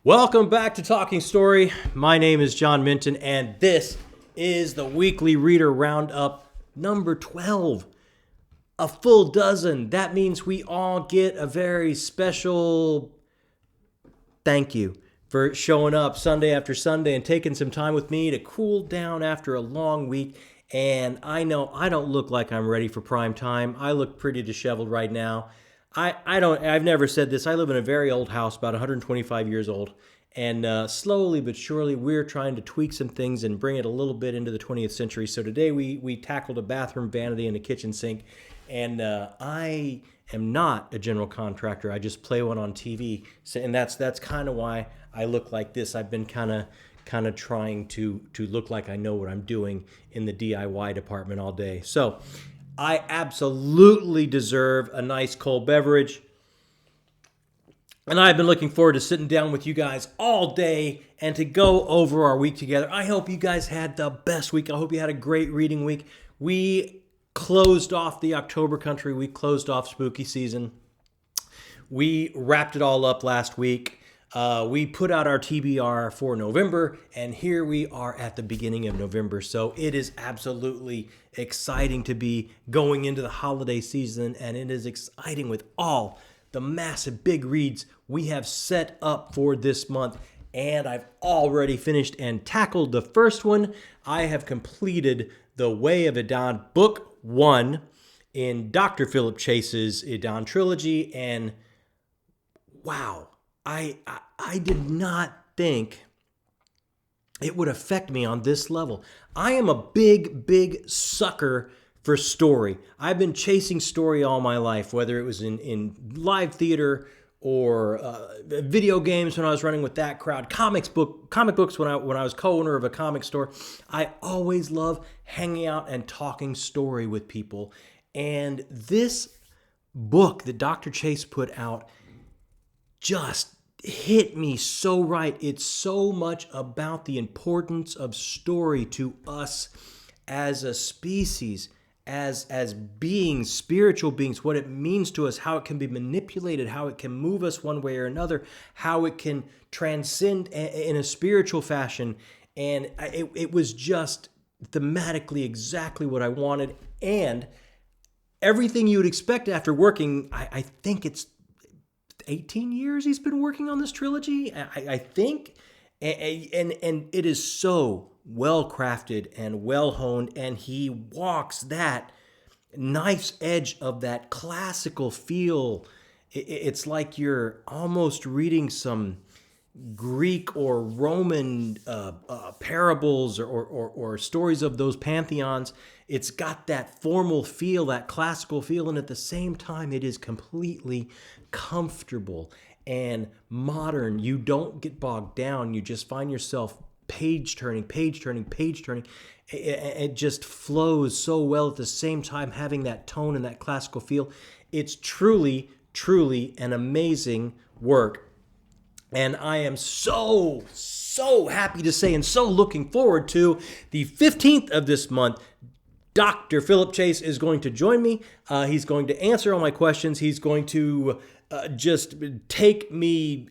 Welcome back to Talking Story. My name is John Minton, and this is the weekly reader roundup number 12. A full dozen. That means we all get a very special thank you for showing up Sunday after Sunday and taking some time with me to cool down after a long week. And I know I don't look like I'm ready for prime time. I look pretty disheveled right now. I've never said this. I live in a very old house, about 125 years old. And slowly but surely, we're trying to tweak some things and bring it a little bit into the 20th century. So today we tackled a bathroom vanity and a kitchen sink. And I am not a general contractor. I just play one on TV. And that's kind of why I look like this. I've been kind of trying to look like I know what I'm doing in the DIY department all day. So I absolutely deserve a nice cold beverage. And I've been looking forward to sitting down with you guys all day and to go over our week together. I hope you guys had the best week. I hope you had a great reading week. We closed off the October country. We closed off spooky season. We wrapped it all up last week. We put out our TBR for November, and here we are at the beginning of November. So it is absolutely exciting to be going into the holiday season, and it is exciting with all the massive big reads we have set up for this month. And I've already finished and tackled the first one. I have completed the Way of Aon, Book 1 in Dr. Philip Chase's Aon trilogy, and wow. I did not think it would affect me on this level. I am a big sucker for story. I've been chasing story all my life, whether it was in live theater or video games when I was running with that crowd, comic books when I was co-owner of a comic store. I always love hanging out and talking story with people. And this book that Dr. Chase put out just hit me so right. It's so much about the importance of story to us as a species, as beings, spiritual beings, what it means to us, how it can be manipulated, how it can move us one way or another, how it can transcend in a spiritual fashion. And it was just thematically exactly what I wanted. And everything you would expect after working, I think it's 18 years he's been working on this trilogy, I think. And it is so well crafted and well honed, and he walks that nice edge of that classical feel. It's like you're almost reading some Greek or Roman parables or stories of those pantheons. It's got that formal feel, that classical feel, and at the same time, it is completely comfortable and modern. You don't get bogged down. You just find yourself page turning. It just flows so well at the same time, having that tone and that classical feel. It's truly an amazing work. And I am so happy to say and so looking forward to the 15th of this month. Dr. Philip Chase is going to join me. He's going to answer all my questions. He's going to just take me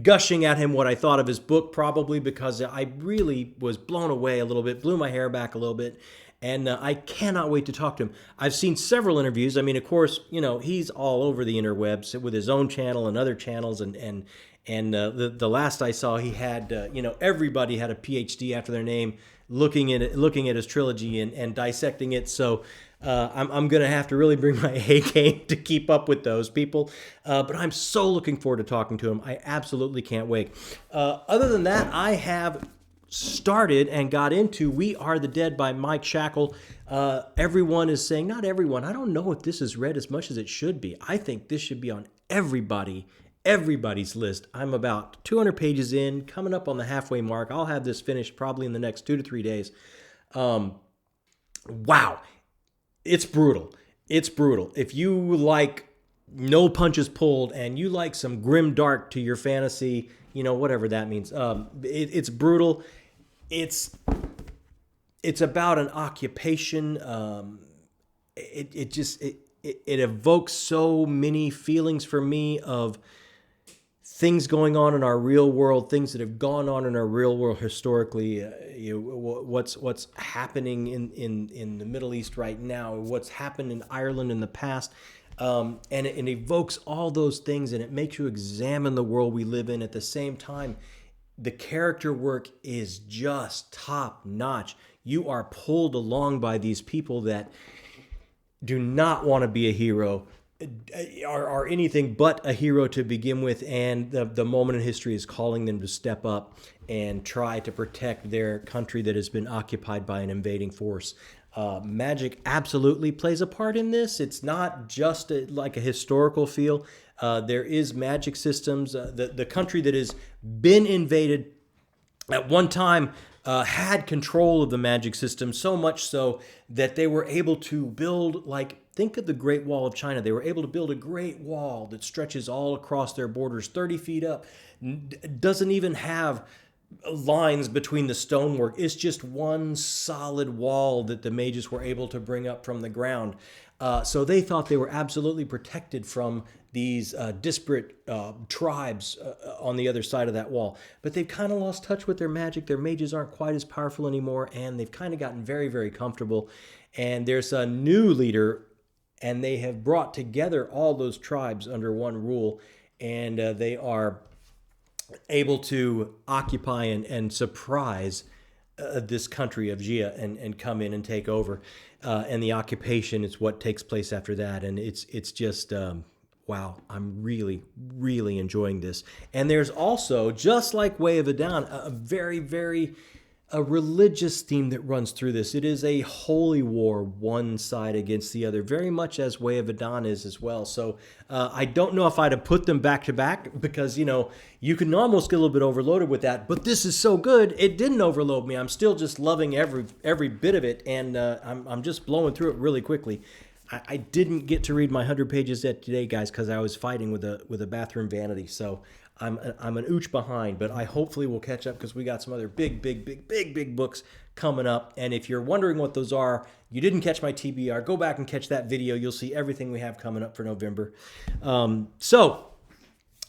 gushing at him what I thought of his book, probably because I really was blown away a little bit, blew my hair back a little bit. And I cannot wait to talk to him. I've seen several interviews. I mean, of course, he's all over the interwebs with his own channel and other channels. And the last I saw, he had, everybody had a PhD after their name looking at his trilogy and dissecting it. So I'm going to have to really bring my A game to keep up with those people. But I'm so looking forward to talking to him. I absolutely can't wait. Other than that, I have started and got into We Are the Dead by Mike Shackle. Everyone is saying, not everyone, I don't know if this is read as much as it should be. I think this should be on everybody's list. I'm about 200 pages in, coming up on the halfway mark. I'll have this finished probably in the next 2 to 3 days. Wow. It's brutal. If you like no punches pulled and you like some grim dark to your fantasy, whatever that means, it's brutal. It's about an occupation. It evokes so many feelings for me of things going on in our real world, things that have gone on in our real world historically, what's happening in the Middle East right now, what's happened in Ireland in the past. And it evokes all those things, and it makes you examine the world we live in. At the same time, the character work is just top notch. You are pulled along by these people that do not want to be a hero, are anything but a hero to begin with, and the moment in history is calling them to step up and try to protect their country that has been occupied by an invading force. Magic absolutely plays a part in this. It's not just like a historical feel. There is magic systems. The country that has been invaded at one time had control of the magic system, so much so that they were able to build, like, think of the Great Wall of China. They were able to build a great wall that stretches all across their borders, 30 feet up. Doesn't even have lines between the stonework. It's just one solid wall that the mages were able to bring up from the ground. So they thought they were absolutely protected from these disparate tribes on the other side of that wall. But they've kind of lost touch with their magic. Their mages aren't quite as powerful anymore, and they've kind of gotten very, very comfortable. And there's a new leader, and they have brought together all those tribes under one rule, and they are able to occupy and surprise this country of Jia and come in and take over. And the occupation is what takes place after that. And it's just, wow, I'm really, really enjoying this. And there's also, just like Way of Aon, a very, very religious theme that runs through this. It is a holy war, one side against the other, very much as Way of Aon is as well. So I don't know if I'd have put them back to back, because, you can almost get a little bit overloaded with that. But this is so good, it didn't overload me. I'm still just loving every bit of it, and I'm just blowing through it really quickly. I didn't get to read my 100 pages yet today, guys, because I was fighting with a bathroom vanity. So I'm an ooch behind, but I hopefully will catch up, because we got some other big books coming up. And if you're wondering what those are, you didn't catch my TBR, go back and catch that video. You'll see everything we have coming up for November. So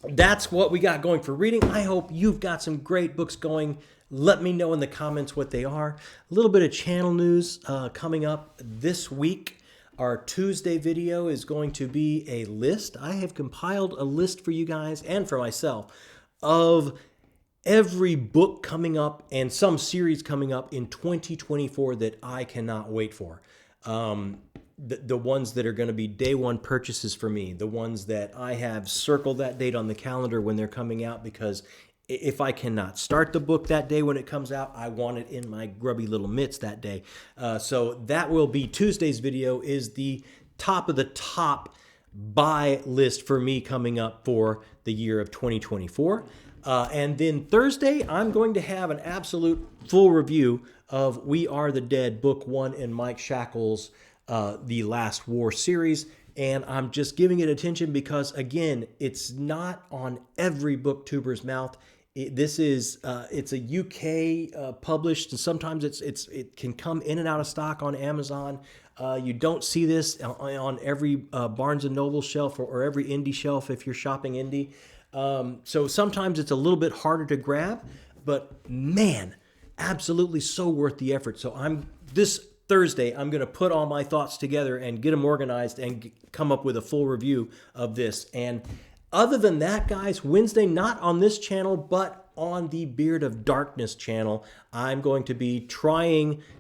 that's what we got going for reading. I hope you've got some great books going. Let me know in the comments what they are. A little bit of channel news coming up this week. Our Tuesday video is going to be a list. I have compiled a list for you guys and for myself of every book coming up and some series coming up in 2024 that I cannot wait for. The ones that are going to be day one purchases for me, the ones that I have circled that date on the calendar when they're coming out, because if I cannot start the book that day when it comes out, I want it in my grubby little mitts that day. So that will be Tuesday's video, is the top of the top buy list for me coming up for the year of 2024. And then Thursday, I'm going to have an absolute full review of We Are the Dead, Book 1 in Mike Shackle's The Last War series. And I'm just giving it attention because, again, it's not on every booktuber's mouth. It's a UK published, and sometimes it can come in and out of stock on Amazon. You don't see this on every Barnes & Noble shelf or every indie shelf if you're shopping indie. So sometimes it's a little bit harder to grab, but man, absolutely so worth the effort. So this Thursday, I'm going to put all my thoughts together and get them organized and come up with a full review of this. And other than that, guys, Wednesday, not on this channel, but on the Beard of Darkness channel, I'm going to be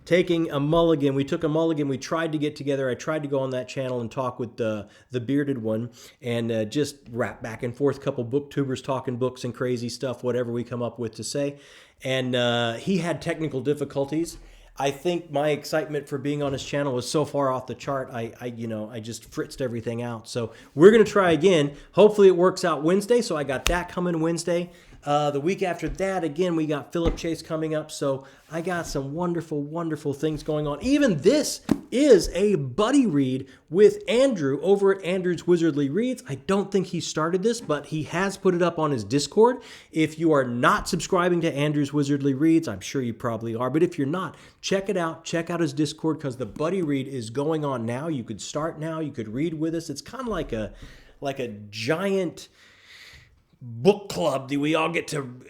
taking a mulligan. We took a mulligan. We tried to get together. I tried to go on that channel and talk with the bearded one and just rap back and forth, couple booktubers talking books and crazy stuff, whatever we come up with to say. And he had technical difficulties. I think my excitement for being on his channel was so far off the chart, I just fritzed everything out. So we're going to try again. Hopefully it works out Wednesday. So I got that coming Wednesday. The week after that, again, we got Philip Chase coming up. So I got some wonderful, wonderful things going on. Even this is a buddy read with Andrew over at Andrew's Wizardly Reads. I don't think he started this, but he has put it up on his Discord. If you are not subscribing to Andrew's Wizardly Reads, I'm sure you probably are, but if you're not, check it out. Check out his Discord, because the buddy read is going on now. You could start now. You could read with us. It's kind of like a giant book club that we all get to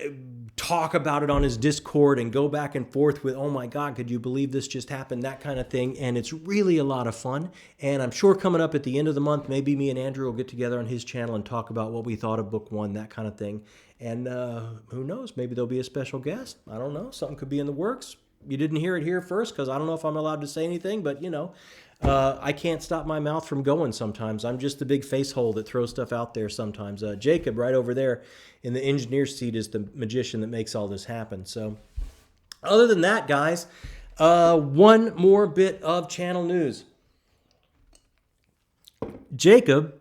talk about it on his Discord and go back and forth with, oh my God, could you believe this just happened? That kind of thing. And it's really a lot of fun. And I'm sure coming up at the end of the month, maybe me and Andrew will get together on his channel and talk about what we thought of book one, that kind of thing. And who knows, maybe there'll be a special guest. I don't know. Something could be in the works. You didn't hear it here first because I don't know if I'm allowed to say anything, but I can't stop my mouth from going sometimes. I'm just the big face hole that throws stuff out there sometimes. Jacob, right over there in the engineer's seat, is the magician that makes all this happen. So other than that, guys, one more bit of channel news. Jacob,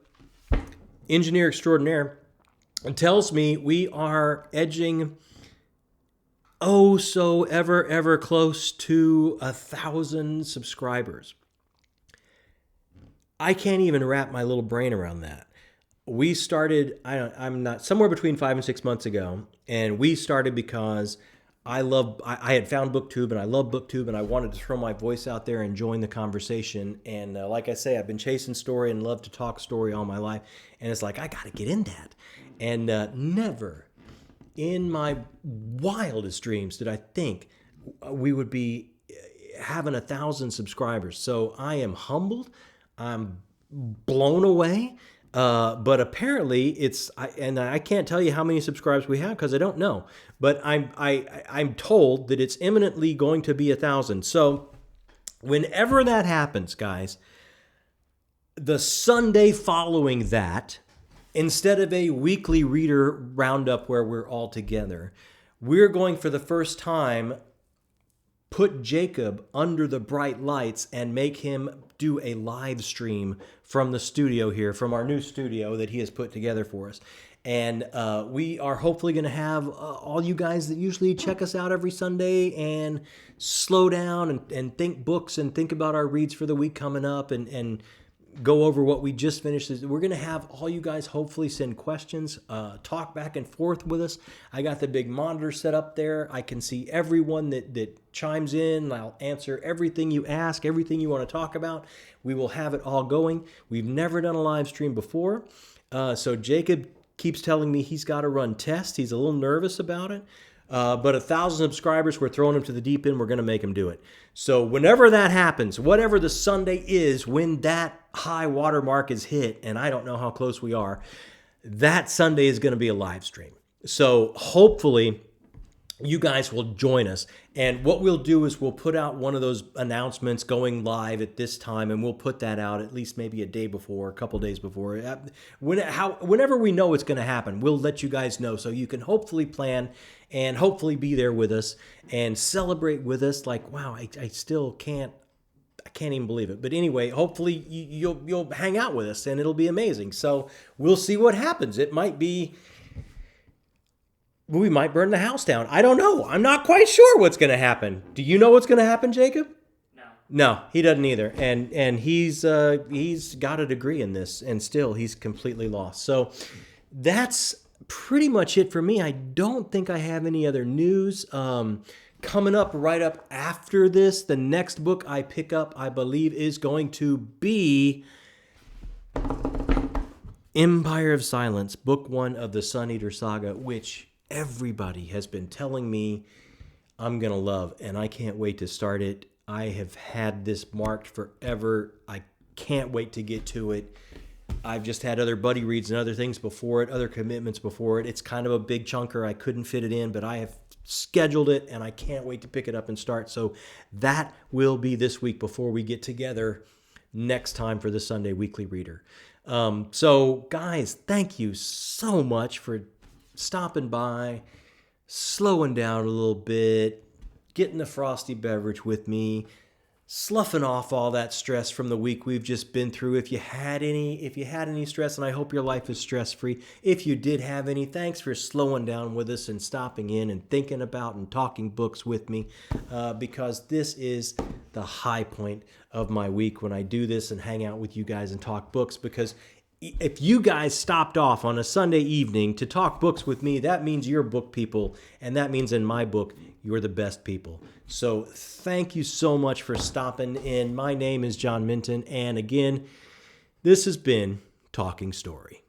engineer extraordinaire, tells me we are edging so ever close to 1,000 subscribers. I can't even wrap my little brain around that. We started, I'm not, somewhere between 5 and 6 months ago, and we started because I had found BookTube, and I love BookTube, and I wanted to throw my voice out there and join the conversation. And like I say, I've been chasing story and love to talk story all my life, and it's like, I got to get in that. And never in my wildest dreams did I think we would be having 1,000 subscribers. So I am humbled. I'm blown away. But apparently I can't tell you how many subscribers we have because I don't know. But I'm told that it's imminently going to be 1,000. So whenever that happens, guys, the Sunday following that, instead of a weekly reader roundup where we're all together, we're going for the first time put Jacob under the bright lights and make him do a live stream from the studio here, from our new studio that he has put together for us. And we are hopefully going to have all you guys that usually check us out every Sunday and slow down and think books and think about our reads for the week coming up and go over what we just finished. We're going to have all you guys hopefully send questions, talk back and forth with us. I got the big monitor set up there. I can see everyone that chimes in. I'll answer everything you ask, everything you want to talk about. We will have it all going. We've never done a live stream before. So Jacob keeps telling me he's got to run tests. He's a little nervous about it. But 1,000 subscribers, we're throwing him to the deep end. We're going to make him do it. So whenever that happens, whatever the Sunday is, when that high water mark is hit, and I don't know how close we are, that Sunday is going to be a live stream. So hopefully you guys will join us. And what we'll do is we'll put out one of those announcements going live at this time, and we'll put that out at least maybe a day before, a couple days before. Whenever we know it's going to happen, we'll let you guys know so you can hopefully plan and hopefully be there with us and celebrate with us. Like, wow, I still can't even believe it. But anyway, hopefully you'll hang out with us and it'll be amazing. So we'll see what happens. It might be, we might burn the house down. I don't know. I'm not quite sure what's going to happen. Do you know what's going to happen, Jacob? No, he doesn't either. And he's got a degree in this, and still he's completely lost. So that's pretty much it for me. I don't think I have any other news. Coming up right up after this, the next book I pick up, I believe, is going to be Empire of Silence, book 1 of the Sun Eater saga, which everybody has been telling me I'm going to love, and I can't wait to start it. I have had this marked forever. I can't wait to get to it. I've just had other buddy reads and other things before it, other commitments before it. It's kind of a big chunker. I couldn't fit it in, but I have scheduled it, and I can't wait to pick it up and start. So that will be this week before we get together next time for the Sunday Weekly Reader. So guys, thank you so much for stopping by, slowing down a little bit, getting a frosty beverage with me, sloughing off all that stress from the week we've just been through. If you had any stress, and I hope your life is stress-free. If you did have any, thanks for slowing down with us and stopping in and thinking about and talking books with me, because this is the high point of my week when I do this and hang out with you guys and talk books. Because if you guys stopped off on a Sunday evening to talk books with me, that means you're book people, and that means in my book, you're the best people. So thank you so much for stopping in. My name is John Minton, and again, this has been Talking Story.